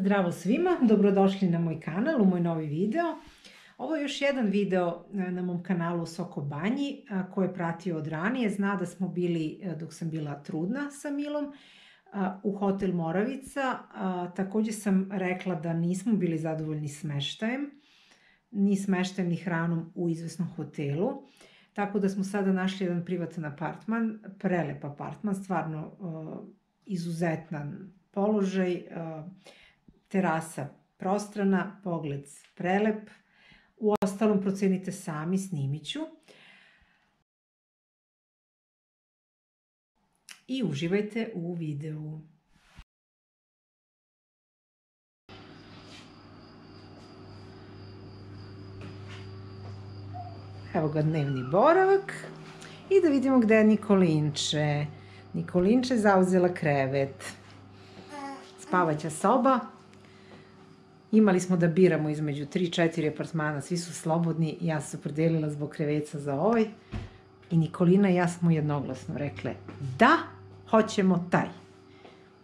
Zdravo svima, dobrodošli na moj kanal, u moj novi video. Ovo je još jedan video na mom kanalu u Soko Banji, ko je pratio od ranije, zna da smo bili, dok sam bila trudna sa Milom, u hotel Moravica. Također sam rekla da nismo bili zadovoljni smeštajem, ni smeštajem ni hranom u izvesnom hotelu. Tako da smo sada našli jedan privatan apartman, prelep apartman, stvarno izuzetan položaj, terasa prostrana, pogled prelep. U ostalom procenite sami, snimit ću. I uživajte u videu. Evo ga dnevni boravak. I da vidimo gde je Nikolinče. Nikolinče zauzela krevet. Spavaća soba. Imali smo da biramo između 3-4 apartmana, svi su slobodni, ja sam se opredelila zbog kreveca za ovaj. I Nikolina i ja smo jednoglasno rekle da, hoćemo taj.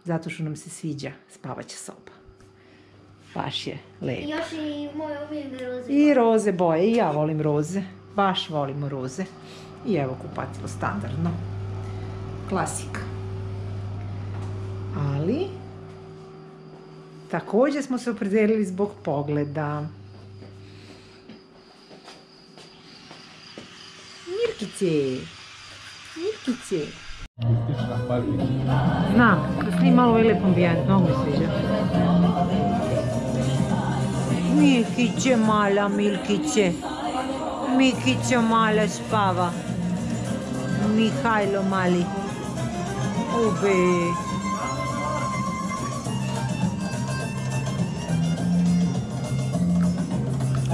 Zato što nam se sviđa spavaća soba. Baš je lepo. I još i moje omiljene roze. I roze boje, i ja volim roze. Baš volimo roze. I evo kupatilo standardno. Klasika. Ali također smo se opredelili zbog pogleda. Mirkice! Mirkice! Znam, da snim malo ovaj lep ambijent, mnogo mi sviđa. Milkiće mala, Milkiće. Mikiće mala spava. Mihajlo mali. Ube.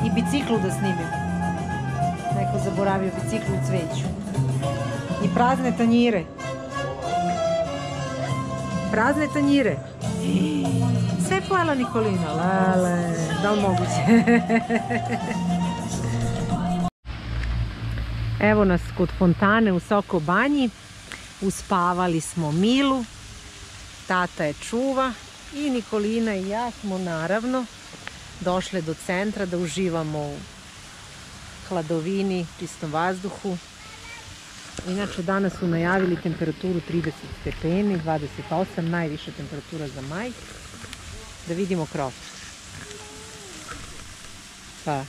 I biciklu da snimim. Neko zaboravio biciklu u cveću. I prazne tanjire. Prazne tanjire. Sve pojela Nikolina. Lele, da li moguće? Evo nas kod fontane u Soko Banji. Uspavali smo Milu. Tata je čuva. I Nikolina i ja smo naravno došle do centra da uživamo u hladovini, čistom vazduhu. Inače danas su najavili temperaturu 30 stepeni, 28, najviša temperatura za maj. Da vidimo krov. Pa,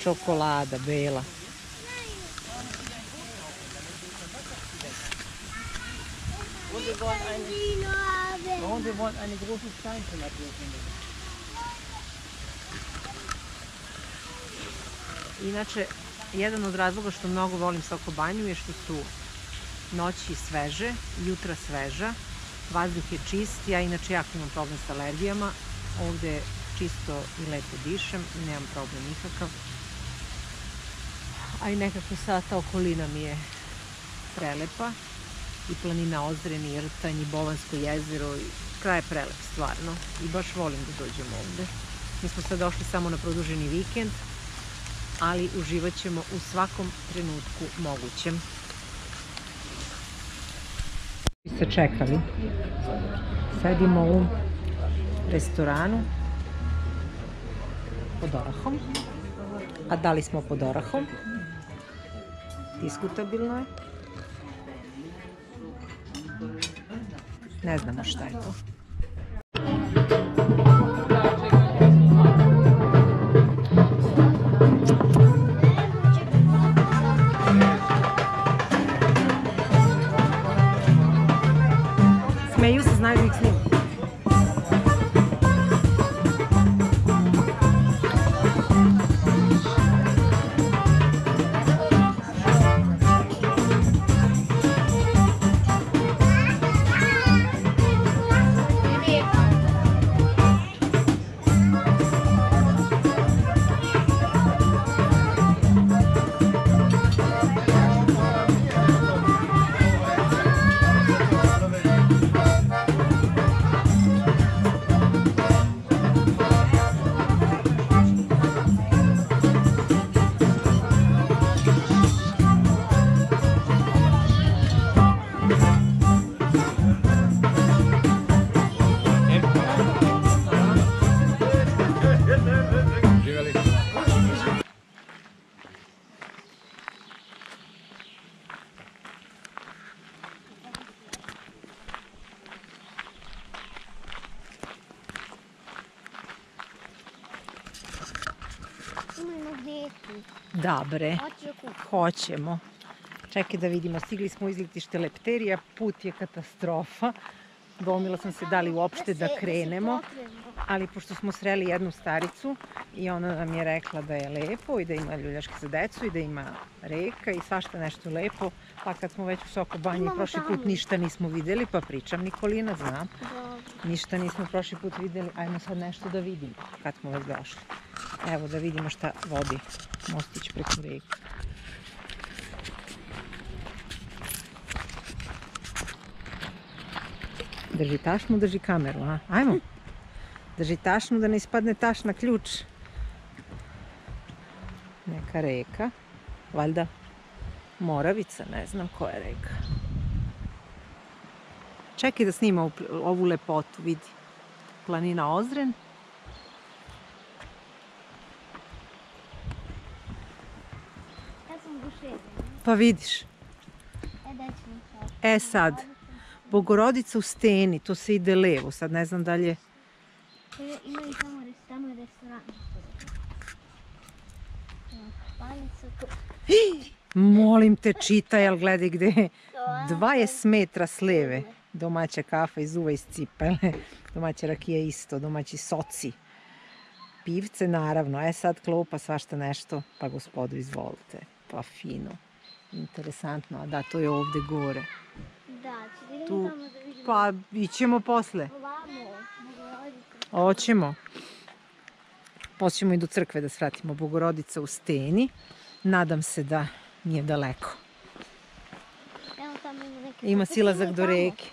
čokolada, bela. Und wir wollen eine große Steintoilette. Inače, jedan od razloga što mnogo volim Soko Banju je što su noći sveže, jutra sveža, vazduh je čist. Ja inače jako imam problem s alergijama. Ovde čisto i lepo dišem i nemam problem nikakav. A i nekako sad ta okolina mi je prelepa. I planina Ozren, i Rtanj, i Bovansko jezero, i kraj je prelep stvarno. I baš volim da dođem ovde. Mi smo sad došli samo na produženi vikend, ali uživat ćemo u svakom trenutku mogućem. Vi ste čekali. Sedimo u restoranu pod orahom. A da li smo pod orahom? Diskutabilno je. Ne znamo šta je to. Smeju se, znaju da ih snimam. Da bre, Hoćeš da kupiš? hoćemo. Čekaj da vidimo, stigli smo u izletište Lepterija, put je katastrofa. Domila sam se da li uopšte da krenemo, ali pošto smo sreli jednu staricu i ona nam je rekla da je lepo i da ima ljuljaške za decu i da ima reka i svašta nešto lepo, pa kad smo već u Soko Banji prošli put ništa nismo videli, pa pričam Nikolina, znam. Ništa nismo prošli put videli, ajmo sad nešto da vidimo kad smo već došli. Evo da vidimo šta vodi mostić preko reke. Drži tašnu, drži kameru, a? Ajmo. Drži tašnu da ne ispadne taš na ključ. Neka reka. Valjda Moravica, ne znam koja je reka. Čekaj da snima ovu lepotu, vidi. Planina Ozren. Ja sam guševina. Pa vidiš. Daj ćemo sad. E sad, Bogorodica u Steni, to se ide levo, sad ne znam da li je... Imaju tamo je restoran. Spanica tu. Molim te, čitaj, ali gledaj gde je. 20 metra s leve. Domaća kafa iz uva iz cipele. Domaća rakija isto, domaći soci. Pivce naravno, sad klopa, svašta nešto. Pa gospodo, izvolite. Pa fino. Interesantno, a da, to je ovde gore. Da, ćete li Tu, tamo da vidimo? pa ićemo posle. Ovamo, Bogorodica. Hoćemo. Hoćemo i do crkve da svratimo. Bogorodica u Steni. Nadam se da nije daleko. Evo tamo ima neke... Ima silazak do reke.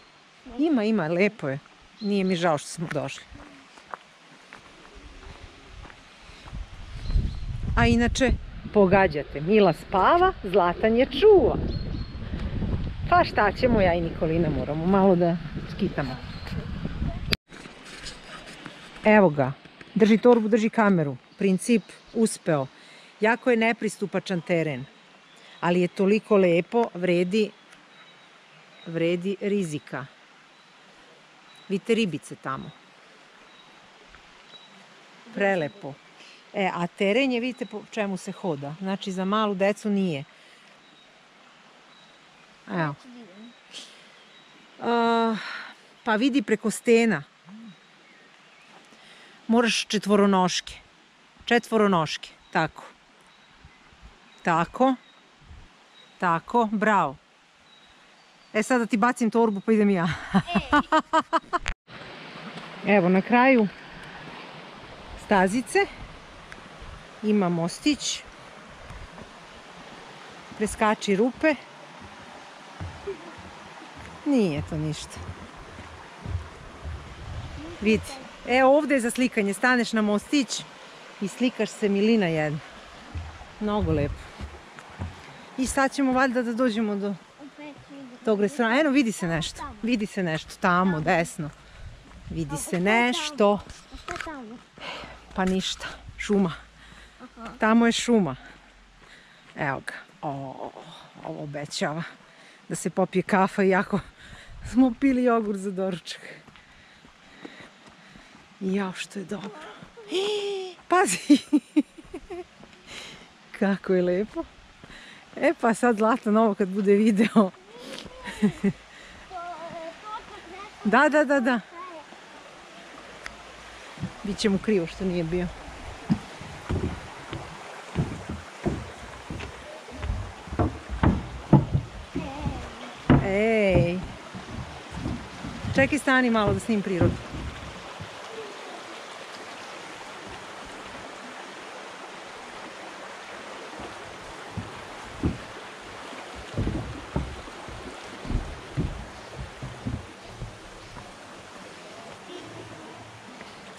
Ima, lepo je. Nije mi žao što smo došli. A inače, pogađate, Mila spava, Zlatan je čuva. Pa šta ćemo, ja i Nikolina moramo malo da skitamo. Evo ga, drži torbu, drži kameru. Princip uspeo. Jako je nepristupačan teren, ali je toliko lepo, vredi rizika. Vidite ribice tamo. Prelepo. A teren je, vidite po čemu se hoda. Znači za malu decu nije. Evo. Pa vidi preko stena. Moraš četvoronoške. Tako. Tako, bravo. Sad da ti bacim torbu pa idem ja. Evo na kraju stazice ima mostić. Preskači rupe. Nije to ništa. Vidi. Ovde je za slikanje. Staneš na mostić i slikaš se, milina jedna. Mnogo lepo. I sad ćemo valjda da dođemo do tog restorana. Eno, vidi se nešto. Vidi se nešto. Tamo, desno. Vidi se nešto. Šta tamo? Pa ništa. Šuma. Tamo je šuma. Evo ga. Ovo obećava da se popije kafa, iako smo pili jogurt za doručak. Jao, što je dobro. Pazi! Kako je lepo. Pa sad Zlatan ovo kad bude video. Da. Biće mu krivo što nije bio. Ej! Čekaj, stani malo da snim prirodu.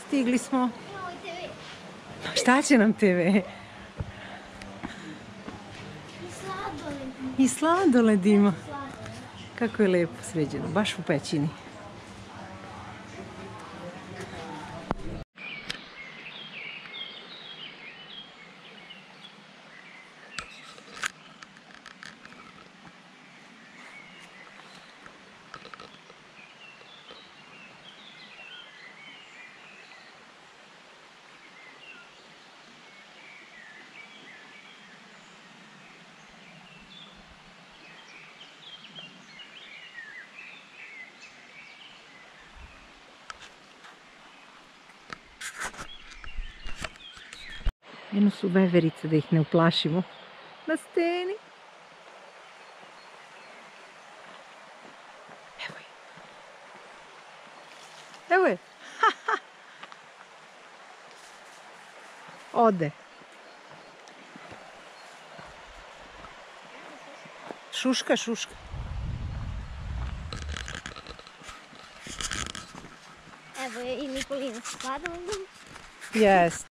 Stigli smo. Šta će nam TV? I sladoled ima. Kako je lepo sređeno, baš u pećini. Eno su veverice da ih ne uplašimo. Na steni. Evo je. Evo je. Ode. Šuška, šuška. Evo je i Nikolina s padom. Jest.